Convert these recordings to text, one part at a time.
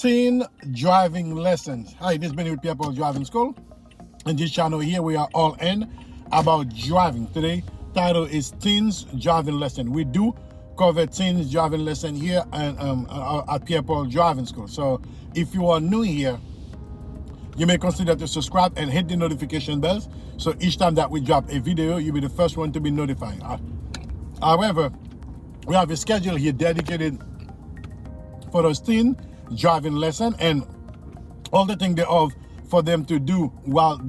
teen driving lessons. Hi, this is Benny with Pierre Driving School. In this channel here, we are all in about driving. Today, title is Teens Driving Lesson. We do cover teens driving lesson here and at Pierre Driving School. So if you are new here, you may consider to subscribe and hit the notification bells. So each time that we drop a video, you'll be the first one to be notified. However, we have a schedule here dedicated for those teen driving lesson and all the things thereof for them to do while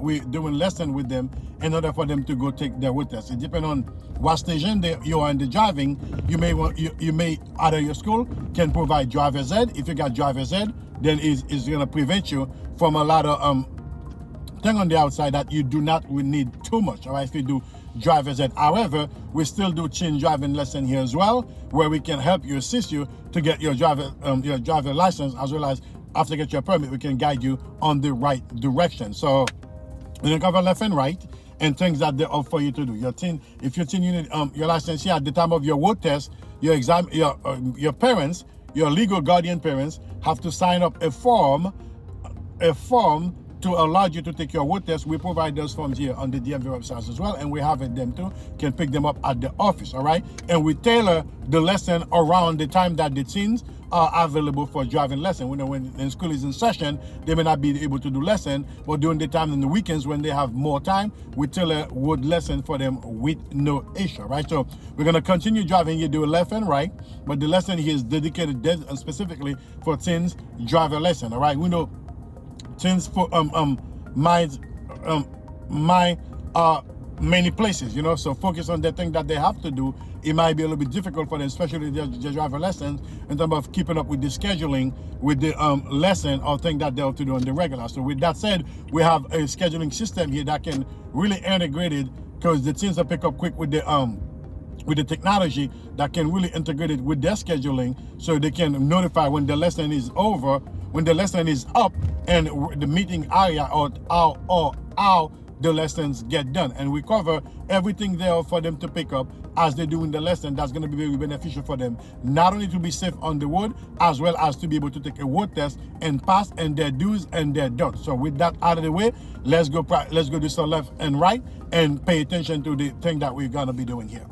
we're doing lesson with them in order for them to go take their road test. It depends on what station you are in the driving. You may either your school can provide driver's ed. If you got driver's ed, then it's going to prevent you from a lot of thing on the outside that you do not need too much. All right, if you do driver's ed. However, we still do teen driving lesson here as well, where we can help you, assist you to get your driver license, as well as after you get your permit, we can guide you on the right direction. So we can cover left and right and things that they're up for you to do. If you're teen unit, your license here at the time of your road test, your exam, your parents, your legal guardian parents have to sign up a form to allow you to take your road test. We provide those forms here on the DMV website as well, and we have them too. Can pick them up at the office, all right? And we tailor the lesson around the time that the teens are available for driving lesson. We know when school is in session, they may not be able to do lesson, but during the time in the weekends when they have more time, we tailor road lesson for them with no issue, right? So we're gonna continue driving. You do left and right, but the lesson here is dedicated specifically for teens driver lesson, all right? We know teens for many places, you know, so focus on the thing that they have to do. It might be a little bit difficult for them, especially their driver lessons, in terms of keeping up with the scheduling with the lesson or thing that they have to do on the regular. So with that said, we have a scheduling system here that can really integrate it, because the teens will pick up quick with the technology that can really integrate it with their scheduling, so they can notify when the lesson is over, when the lesson is up, and the meeting area or how the lessons get done. And we cover everything there for them to pick up as they do in the lesson. That's going to be very beneficial for them, not only to be safe on the road, as well as to be able to take a road test and pass, and their do's and their don'ts. So with that out of the way, let's go do some left and right and pay attention to the thing that we're going to be doing here.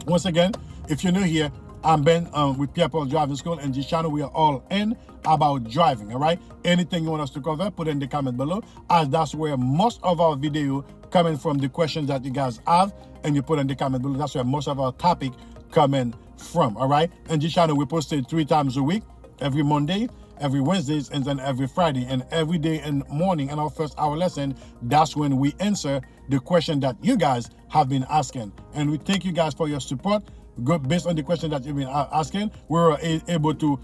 Once again, if you're new here, I'm Ben with Pierre Driving School, and this channel we are all in about driving, all right? Anything you want us to cover, put in the comment below, as that's where most of our video coming from, the questions that you guys have, and you put in the comment below. That's where most of our topic coming from, all right? And this channel we posted 3 times a week, every Monday, every Wednesdays, and then every Friday, and every day in the morning in our first hour lesson. That's when we answer the question that you guys have been asking, and we thank you guys for your support. Based on the question that you've been asking, we were able to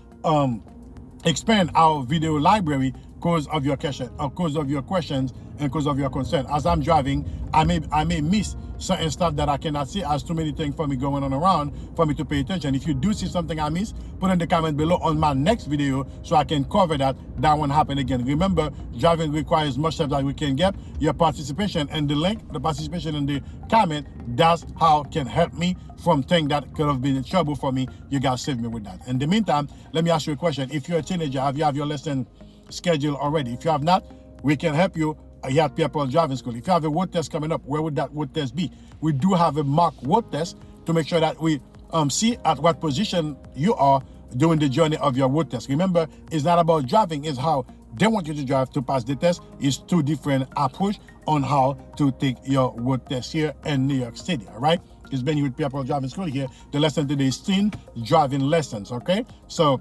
expand our video library because of your questions and because of your concern. As I'm driving, I may miss certain stuff that I cannot see, as too many things for me going on around for me to pay attention. If you do see something I miss, put in the comment below on my next video so I can cover that won't happen again. Remember, driving requires much help that we can get. Your participation and the participation in the comment, that's how it can help me from things that could have been in trouble for me. You guys save me with that. In the meantime, let me ask you a question. If you're a teenager, have your lesson scheduled already? If you have not, we can help you here at Pierre Driving School. If you have a road test coming up, where would that road test be? We do have a mock road test to make sure that we see at what position you are during the journey of your road test. Remember, it's not about driving, it's how they want you to drive to pass the test. It's 2 different approaches on how to take your road test here in New York City, all right? It's been with Pierre Driving School here. The lesson today is teen driving lessons, okay? So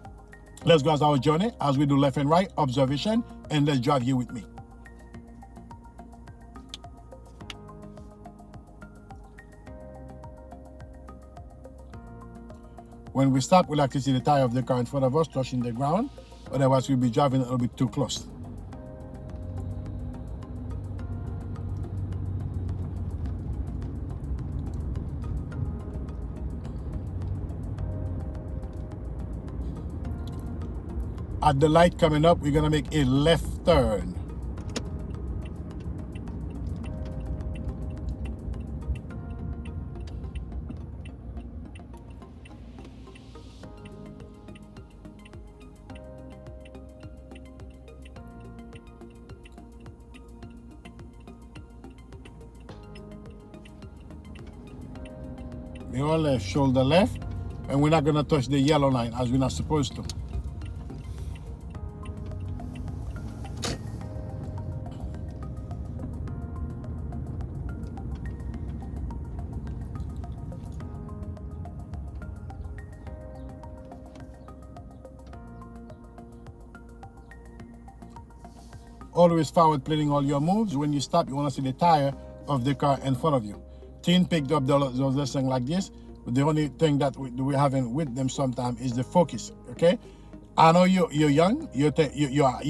let's go as our journey as we do left and right observation, and let's drive here with me. When we stop, we like to see the tire of the car in front of us touching the ground. Otherwise, we'll be driving a little bit too close. At the light coming up, we're going to make a left turn. Mirror left, shoulder left. And we're not going to touch the yellow line as we're not supposed to. Always forward planning all your moves. When you stop, you want to see the tire of the car in front of you. Teen picked up those lessons like this. But the only thing that we're having with them sometimes is the focus. Okay, I know you're young, you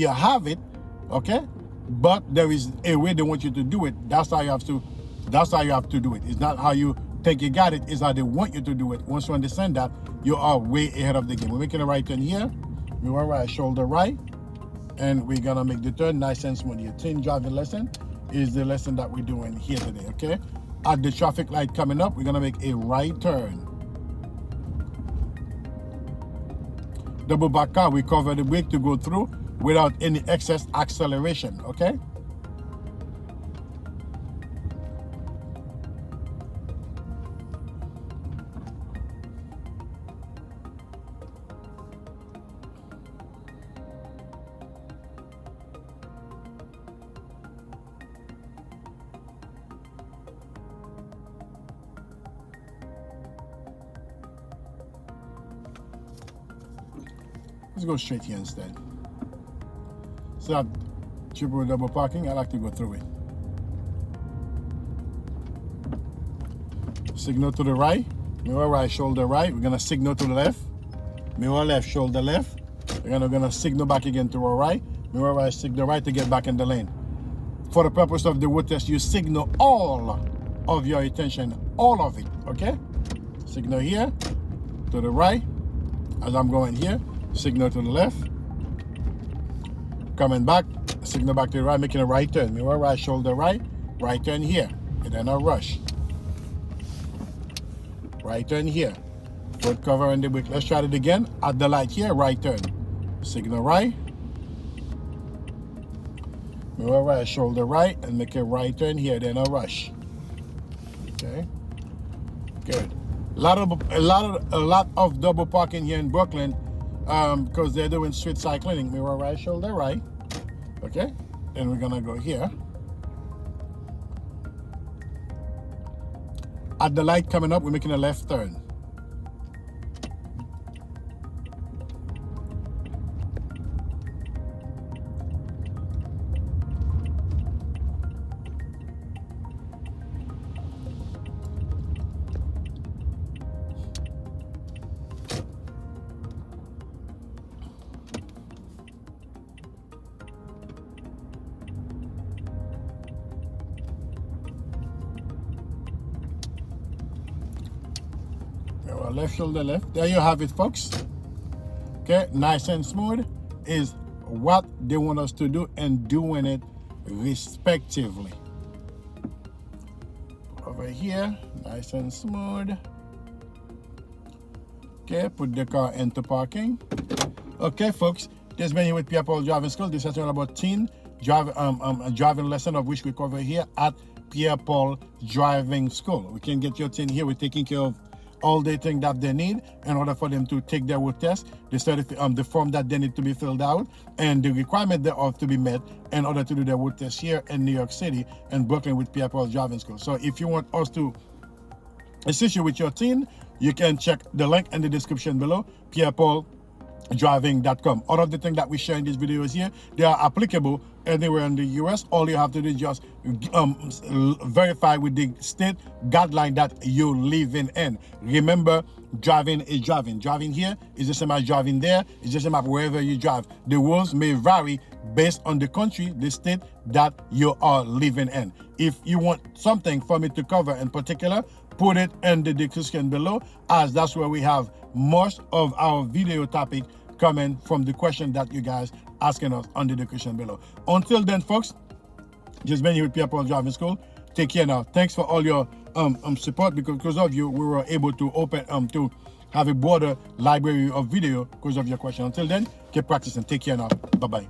have it, okay, but there is a way they want you to do it. That's how you have to do it. It's not how you think you got it, it's how they want you to do it. Once you understand that, you are way ahead of the game. We're making a right turn here. We are right, shoulder right, and we're gonna make the turn nice and smooth. Your teen driving lesson is the lesson that we're doing here today. Okay, at the traffic light coming up, we're gonna make a right turn. Double back car, we cover the brake to go through without any excess acceleration, okay? Let's go straight here instead. So that triple double parking, I like to go through it. Signal to the right, mirror right, shoulder right. We're gonna signal to the left, mirror left, shoulder left. We're gonna signal back again to our right, mirror right, signal right to get back in the lane. For the purpose of the road test, you signal all of your attention, all of it, okay? Signal here, to the right, as I'm going here. Signal to the left, coming back, signal back to the right, making a right turn. Mirror right, shoulder right, right turn here, and then a rush. Right turn here, foot cover and the brake. Let's try it again. At the light here, right turn. Signal right, mirror right, shoulder right, and make a right turn here, then a rush. Okay, good. A lot of double parking here in Brooklyn. Because they're doing street cycling. Mirror right, shoulder right. Okay, then we're gonna go here. At the light coming up, we're making a left turn. Left shoulder left. There you have it, folks. Okay, nice and smooth is what they want us to do, and doing it respectively. Over here, nice and smooth. Okay, put the car into parking. Okay, folks, this has been here with Pierre Driving School. This is all about teen driving lesson, of which we cover here at Pierre Driving School. We can get your teen here. We're taking care of all the things that they need in order for them to take their road test, the form that they need to be filled out, and the requirement thereof to be met in order to do their road test here in New York City and Brooklyn with Pierre Driving School. So if you want us to assist you with your teen, you can check the link in the description below, pierrepaul.driving.com. All of the things that we share in these videos here, they are applicable anywhere in the US. All you have to do is just verify with the state guideline that you're living in. Remember, driving is driving. Driving here is the same as driving there. It's the same as wherever you drive. The rules may vary based on the country, the state that you are living in. If you want something for me to cover in particular, put it in the description below, as that's where we have most of our video topic coming from the question that you guys asking us on the description below. Until then, folks, just been here with Pierre Driving School. Take care now. Thanks for all your support, because of you we were able to open to have a broader library of video because of your question. Until then, keep practicing. Take care now. Bye bye.